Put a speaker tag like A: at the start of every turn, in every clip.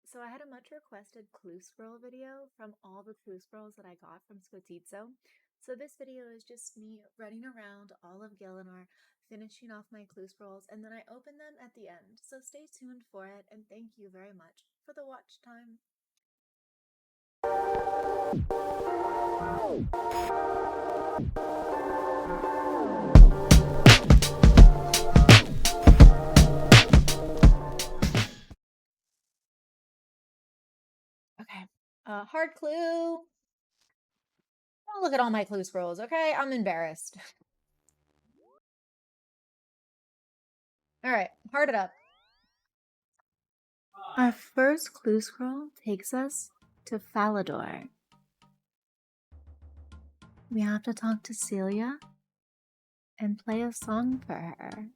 A: So I had a much requested clue scroll video from all the clue scrolls that I got from Squatizzo. So this video is just me running around all of Gielinor, finishing off my clue scrolls, and then I open them at the end. So stay tuned for it, and thank you very much for the watch time. Okay, hard clue. Don't look at all my clue scrolls, okay? I'm embarrassed. All right, hard it up. Our first clue scroll takes us to Falador. We have to talk to Celia and play a song for her.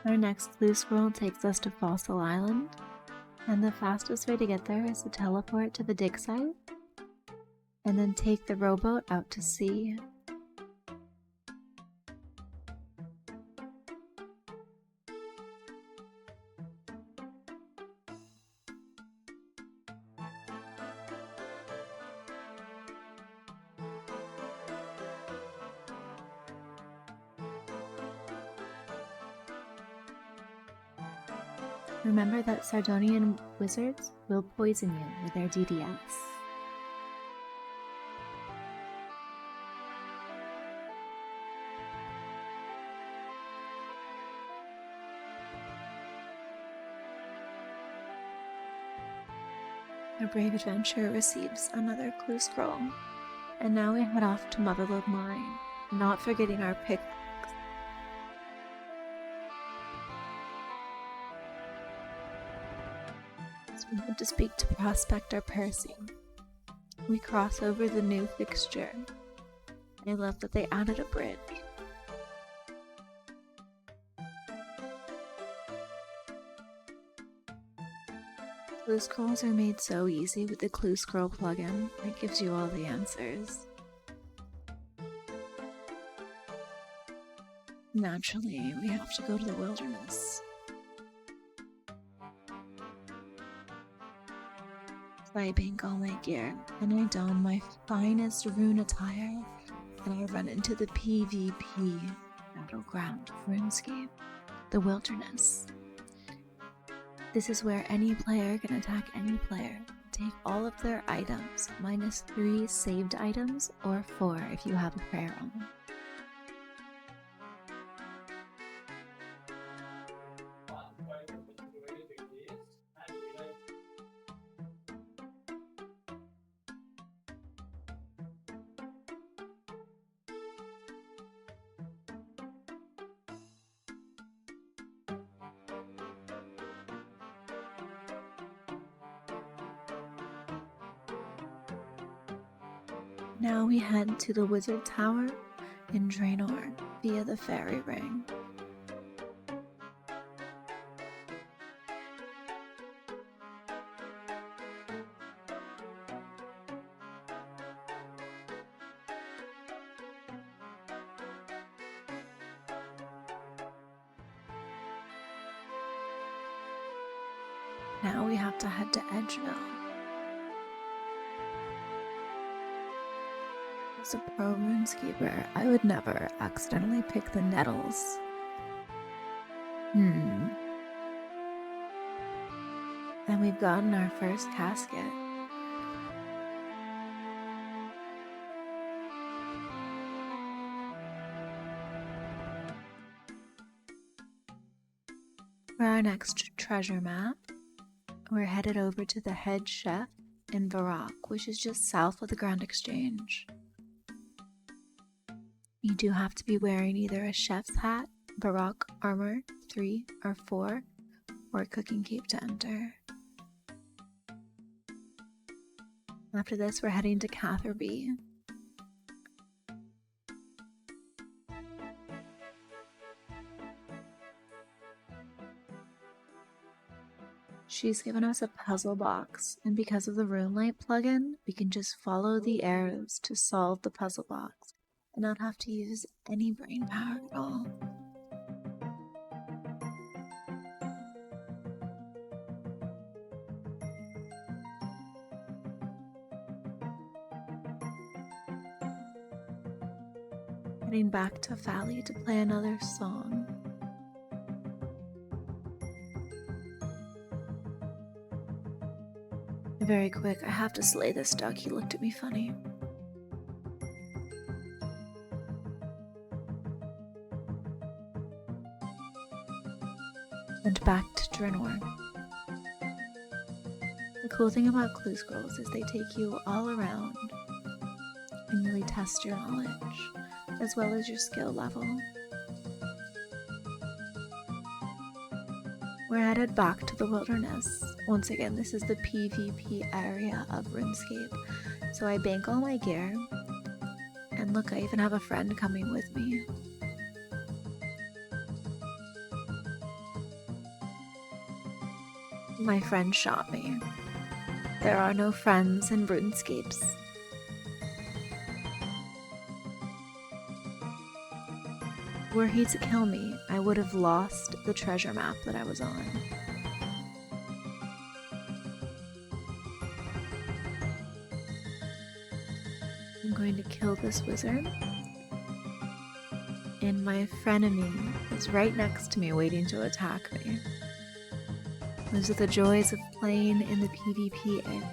A: Our next clue scroll takes us to Fossil Island, and the fastest way to get there is to teleport to the dig site and then take the rowboat out to sea. Remember that Sardonian wizards will poison you with their DDS. Our brave adventurer receives another clue scroll, and now we head off to Motherlode Mine, not forgetting our pickaxe. We had to speak to Prospector Percy. We cross over the new fixture. I love that they added a bridge. Clue scrolls are made so easy with the Clue Scroll plugin. It gives you all the answers. Naturally, we have to go to the wilderness. I bank all my gear, and I don my finest rune attire, and I run into the PvP battleground of RuneScape, the wilderness. This is where any player can attack any player, take all of their items, minus 3 saved items, or 4 if you have a prayer on them. Now we head to the Wizard Tower in Draenor via the Fairy Ring. Now we have to head to Edgeville. As a pro runescaper, I would never accidentally pick the nettles. And we've gotten our first casket. For our next treasure map, we're headed over to the head chef in Varrock, which is just south of the Grand Exchange. You do have to be wearing either a chef's hat, Varrock armor 3 or 4, or a cooking cape to enter. After this, we're heading to Catherby. She's given us a puzzle box, and because of the RuneLight plugin, we can just follow the arrows to solve the puzzle box and not have to use any brain power at all. Heading back to Valley to play another song. Very quick, I have to slay this duck. He looked at me funny. And back to Draenor. The cool thing about clue scrolls is they take you all around and really test your knowledge, as well as your skill level. We're headed back to the wilderness. Once again, this is the PvP area of RuneScape. So I bank all my gear. And look, I even have a friend coming with me. My friend shot me. There are no friends in RuneScapes. Were he to kill me, I would have lost the treasure map that I was on. I'm going to kill this wizard. And my frenemy is right next to me waiting to attack me. Those are the joys of playing in the PvP area.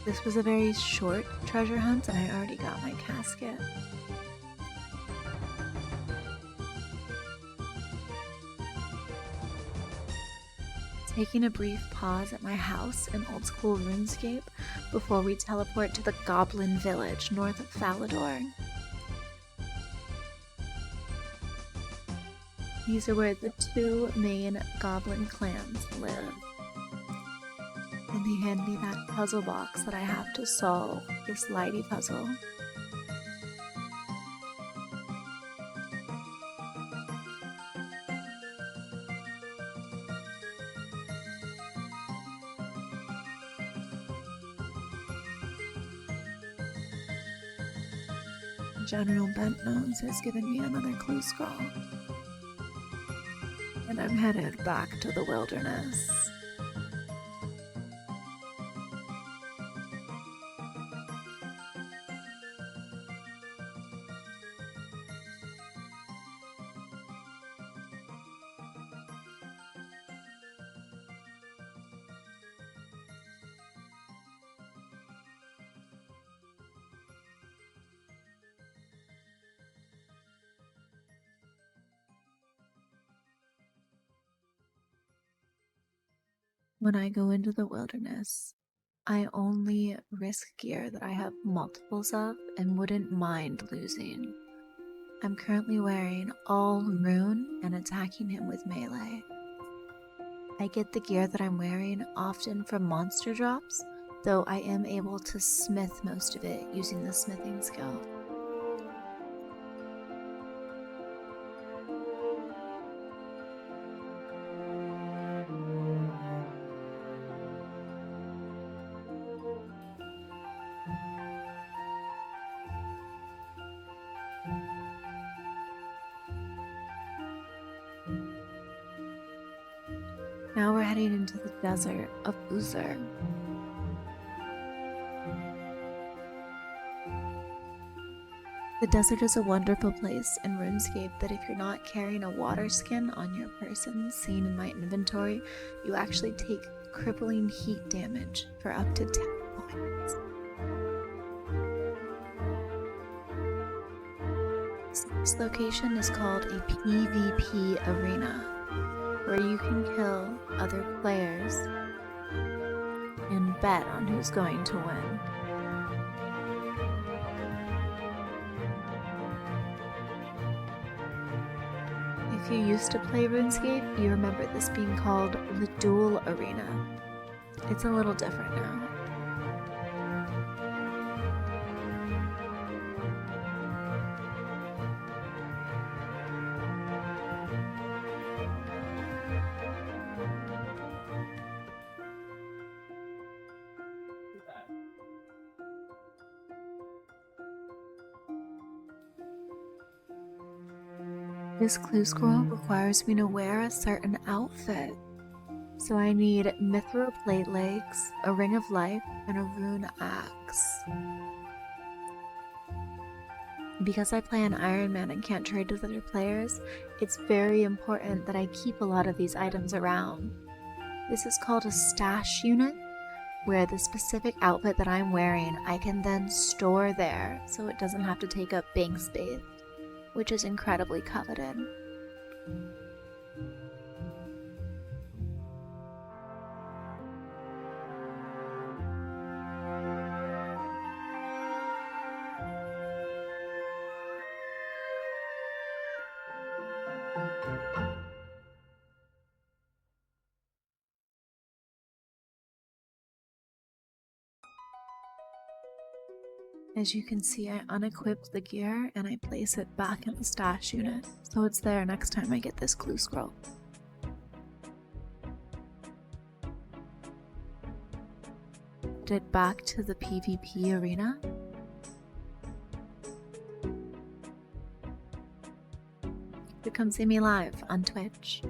A: This was a very short treasure hunt and I already got my casket. Taking a brief pause at my house in old school RuneScape before we teleport to the Goblin Village north of Falador. These are where the two main goblin clans live. And they hand me that puzzle box that I have to solve, this lighty puzzle. General Bentnose has given me another clue scroll. And I'm headed back to the wilderness. When I go into the wilderness, I only risk gear that I have multiples of and wouldn't mind losing. I'm currently wearing all rune and attacking him with melee. I get the gear that I'm wearing often from monster drops, though I am able to smith most of it using the smithing skill. Now we're heading into the desert of Uzur. The desert is a wonderful place in RuneScape that if you're not carrying a water skin on your person seen in my inventory, you actually take crippling heat damage for up to 10 points. This location is called a PvP arena, where you can kill other players and bet on who's going to win. If If you used to play RuneScape, you remember this being called the Duel Arena. It's a little different now. This clue scroll requires me to wear a certain outfit. So I need mithril plate legs, a ring of life, and a rune axe. Because I play an Ironman and can't trade with other players, it's very important that I keep a lot of these items around. This is called a stash unit, where the specific outfit that I'm wearing I can then store there so it doesn't have to take up bank space, which is incredibly coveted. As you can see, I unequipped the gear and I place it back in the stash unit, so it's there next time I get this clue scroll. Headed back to the PvP arena. You can come see me live on Twitch.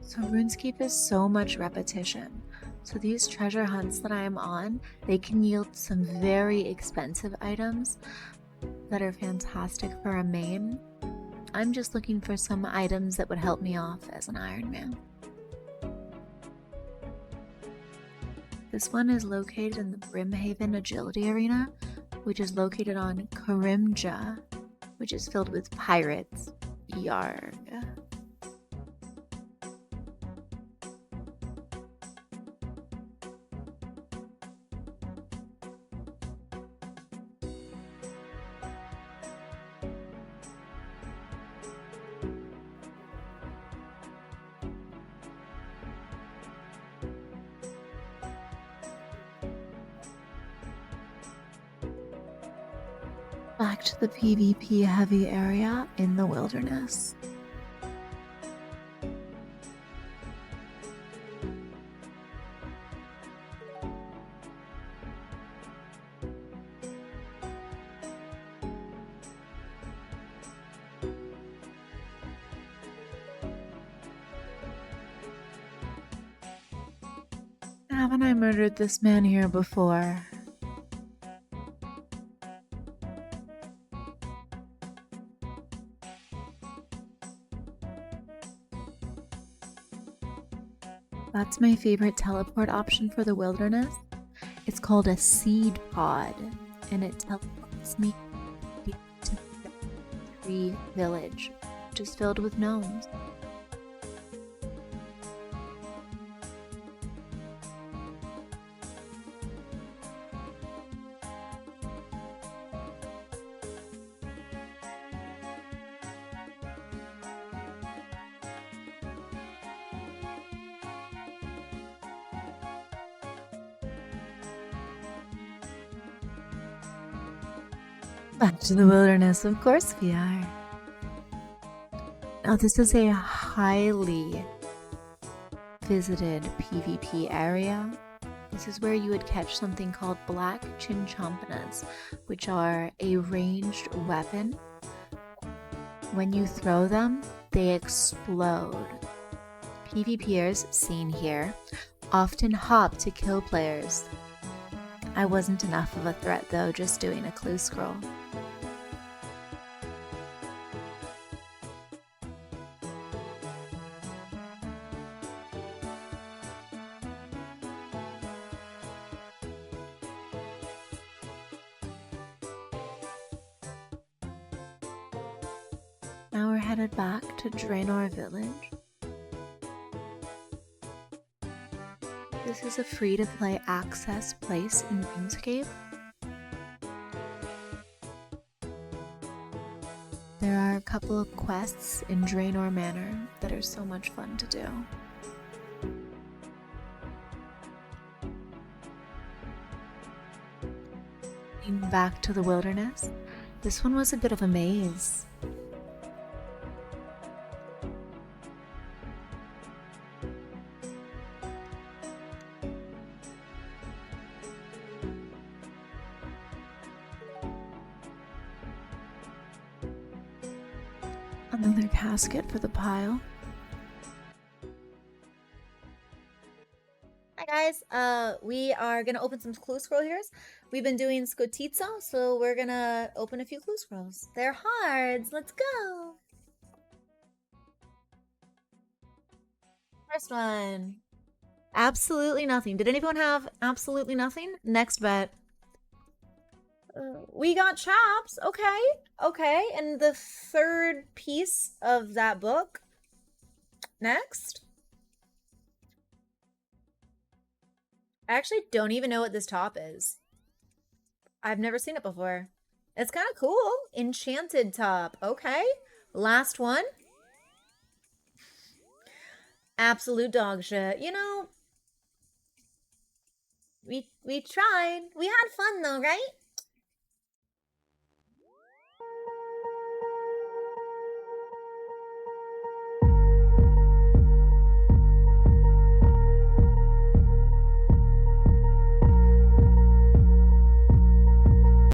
A: So RuneScape is so much repetition. So these treasure hunts that I am on, they can yield some very expensive items that are fantastic for a main. I'm just looking for some items that would help me off as an Ironman. This one is located in the Brimhaven Agility Arena, which is located on Karimja, which is filled with pirates. Yarg. Back to the PvP heavy area in the wilderness. Haven't I murdered this man here before? That's my favorite teleport option for the wilderness. It's called a seed pod, and it teleports me to the tree village, which is filled with gnomes. Back to the wilderness, of course we are. Now this is a highly visited PvP area. This is where you would catch something called black chinchompinas, which are a ranged weapon. When you throw them, they explode. PvPers, seen here, often hop to kill players. I wasn't enough of a threat though, just doing a clue scroll. Now we're headed back to Draenor Village. This This is a free-to-play access place in RuneScape. There are a couple of quests in Draenor Manor that are so much fun to do. Back to the wilderness. This one was a bit of a maze. Another casket for the pile.
B: Hi guys, we are gonna open some clue scroll here. We've been doing Skotitsa, so we're gonna open a few clue scrolls. They're hards, let's go! First one. Absolutely nothing. Did anyone have absolutely nothing? Next bet. We got chaps, okay, okay. And the third piece of that book. Next. I actually don't even know what this top is. I've never seen it before. It's kind of cool. Enchanted top. Okay. Last one. Absolute dog shit. You know, we tried. We had fun though, right?